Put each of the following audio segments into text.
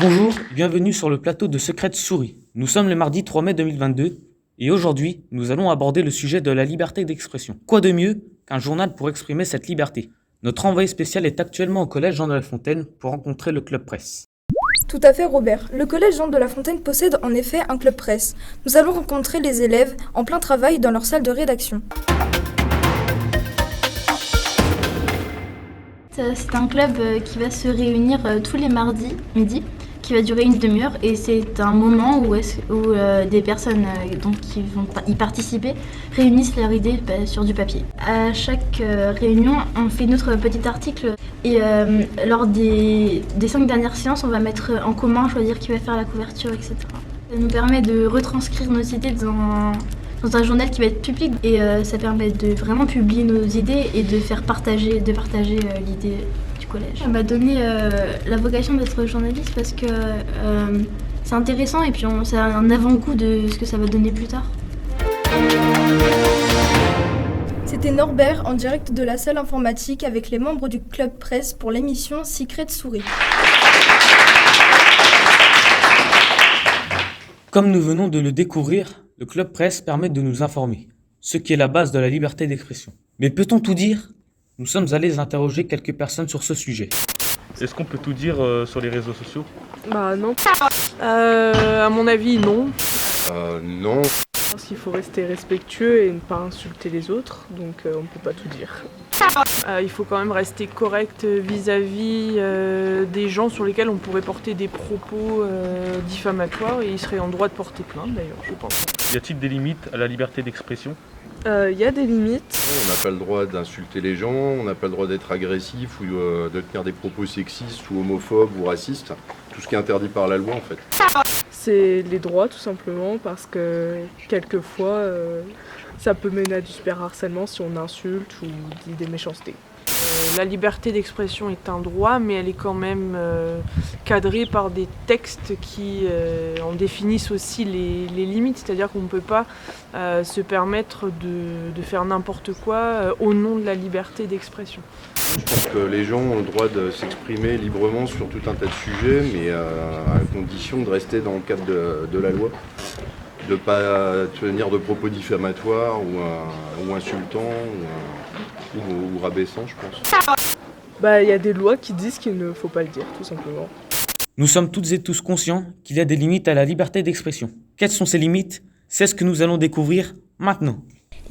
Bonjour, bienvenue sur le plateau de Secrète Souris. Nous sommes le mardi 3 mai 2022 et aujourd'hui, nous allons aborder le sujet de la liberté d'expression. Quoi de mieux qu'un journal pour exprimer cette liberté? Notre envoyé spécial est actuellement au collège Jean de La Fontaine pour rencontrer le club presse. Tout à fait Robert, le collège Jean de La Fontaine possède en effet un club presse. Nous allons rencontrer les élèves en plein travail dans leur salle de rédaction. C'est un club qui va se réunir tous les mardis midi, qui va durer une demi-heure, et c'est un moment où des personnes qui vont y participer réunissent leurs idées sur du papier. À chaque réunion, on fait notre petit article et lors des 5 dernières séances, on va mettre en commun, choisir qui va faire la couverture, etc. Ça nous permet de retranscrire nos idées dans un journal qui va être public et ça permet de vraiment publier nos idées et de partager l'idée du collège. Ça m'a donné la vocation d'être journaliste parce que c'est intéressant et puis c'est un avant-goût de ce que ça va donner plus tard. C'était Norbert en direct de la salle informatique avec les membres du club presse pour l'émission Secrète Souris. Comme nous venons de le découvrir, le club presse permet de nous informer, ce qui est la base de la liberté d'expression. Mais peut-on tout dire? Nous sommes allés interroger quelques personnes sur ce sujet. Est-ce qu'on peut tout dire sur les réseaux sociaux? Bah non. À mon avis, non. Non. Je pense qu'il faut rester respectueux et ne pas insulter les autres, donc on ne peut pas tout dire. Il faut quand même rester correct vis-à-vis des gens sur lesquels on pourrait porter des propos diffamatoires et ils seraient en droit de porter plainte d'ailleurs, je pense. Y a-t-il des limites à la liberté d'expression? Il y a des limites. On n'a pas le droit d'insulter les gens, on n'a pas le droit d'être agressif ou de tenir des propos sexistes ou homophobes ou racistes. Tout ce qui est interdit par la loi en fait. C'est les droits tout simplement parce que quelquefois ça peut mener à du cyberharcèlement si on insulte ou dit des méchancetés. La liberté d'expression est un droit, mais elle est quand même cadrée par des textes qui en définissent aussi les limites. C'est-à-dire qu'on ne peut pas se permettre de faire n'importe quoi au nom de la liberté d'expression. Je pense que les gens ont le droit de s'exprimer librement sur tout un tas de sujets, mais à condition de rester dans le cadre de la loi. De ne pas tenir de propos diffamatoires ou insultants ou rabaissants, je pense. Il y a des lois qui disent qu'il ne faut pas le dire, tout simplement. Nous sommes toutes et tous conscients qu'il y a des limites à la liberté d'expression. Quelles sont ces limites? C'est ce que nous allons découvrir maintenant.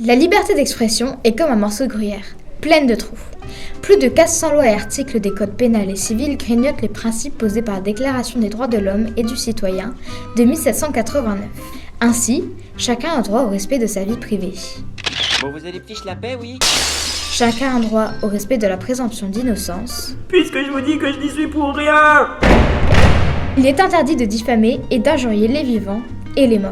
La liberté d'expression est comme un morceau de gruyère, pleine de trous. Plus de 400 lois et articles des codes pénals et civils grignotent les principes posés par la Déclaration des droits de l'homme et du citoyen de 1789. Ainsi, chacun a droit au respect de sa vie privée. Bon, vous allez fiche la paix, oui? Chacun a droit au respect de la présomption d'innocence. Puisque je vous dis que je n'y suis pour rien! Il est interdit de diffamer et d'injurier les vivants et les morts.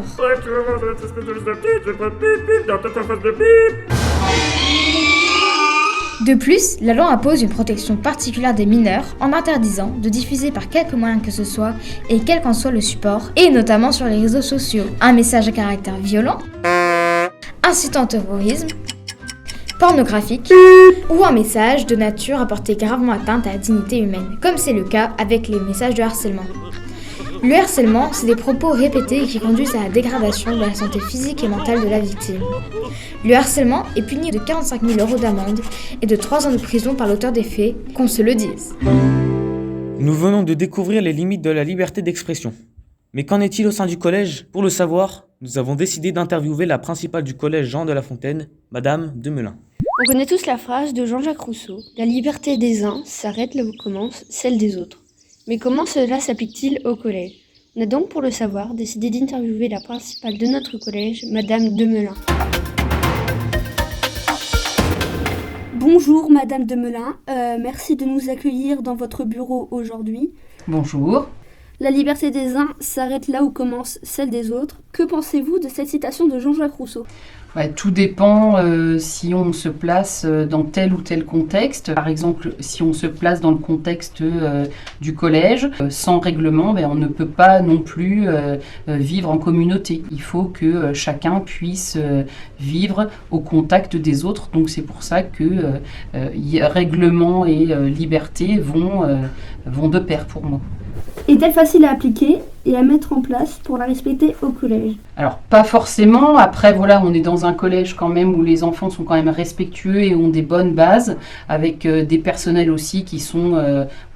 De plus, la loi impose une protection particulière des mineurs en interdisant de diffuser par quelque moyen que ce soit et quel qu'en soit le support, et notamment sur les réseaux sociaux, un message à caractère violent, incitant au terrorisme, pornographique ou un message de nature à porter gravement atteinte à la dignité humaine, comme c'est le cas avec les messages de harcèlement. Le harcèlement, c'est des propos répétés qui conduisent à la dégradation de la santé physique et mentale de la victime. Le harcèlement est puni de 45 000 € d'amende et de 3 ans de prison par l'auteur des faits, qu'on se le dise. Nous venons de découvrir les limites de la liberté d'expression. Mais qu'en est-il au sein du collège? Pour le savoir, nous avons décidé d'interviewer la principale du collège Jean de La Fontaine, Madame Demelin. On connaît tous la phrase de Jean-Jacques Rousseau. La liberté des uns s'arrête là où commence celle des autres. Mais comment cela s'applique-t-il au collège? On a donc, pour le savoir, décidé d'interviewer la principale de notre collège, Madame Demelin. Bonjour Madame Demelin, merci de nous accueillir dans votre bureau aujourd'hui. Bonjour. La liberté des uns s'arrête là où commence celle des autres. Que pensez-vous de cette citation de Jean-Jacques Rousseau ? Tout dépend si on se place dans tel ou tel contexte. Par exemple, si on se place dans le contexte du collège, sans règlement, on ne peut pas non plus vivre en communauté. Il faut que chacun puisse vivre au contact des autres. Donc c'est pour ça que règlement et liberté vont de pair pour moi. Est-elle facile à appliquer et à mettre en place pour la respecter au collège? Alors, pas forcément. Après, voilà, on est dans un collège quand même où les enfants sont quand même respectueux et ont des bonnes bases, avec des personnels aussi qui sont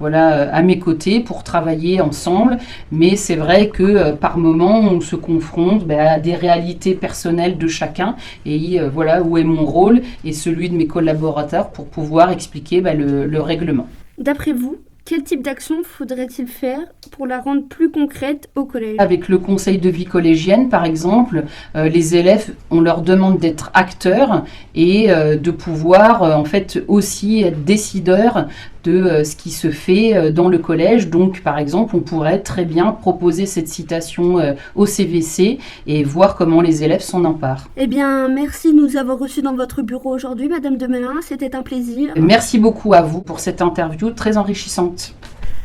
à mes côtés pour travailler ensemble. Mais c'est vrai que par moment, on se confronte à des réalités personnelles de chacun. Et voilà où est mon rôle et celui de mes collaborateurs pour pouvoir expliquer le règlement. D'après vous, quel type d'action faudrait-il faire pour la rendre plus concrète au collège? Avec le conseil de vie collégienne, par exemple, les élèves, on leur demande d'être acteurs et de pouvoir en fait aussi être décideurs de ce qui se fait dans le collège. Donc, par exemple, on pourrait très bien proposer cette citation au CVC et voir comment les élèves s'en emparent. Eh bien, merci de nous avoir reçus dans votre bureau aujourd'hui, Madame Demelin. C'était un plaisir. Merci beaucoup à vous pour cette interview très enrichissante.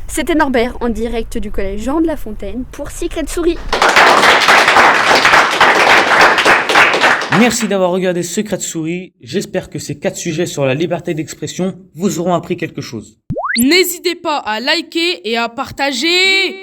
C'était Norbert en direct du collège Jean de La Fontaine pour Secret Souris. Merci d'avoir regardé Secret de Souris. J'espère que ces 4 sujets sur la liberté d'expression vous auront appris quelque chose. N'hésitez pas à liker et à partager.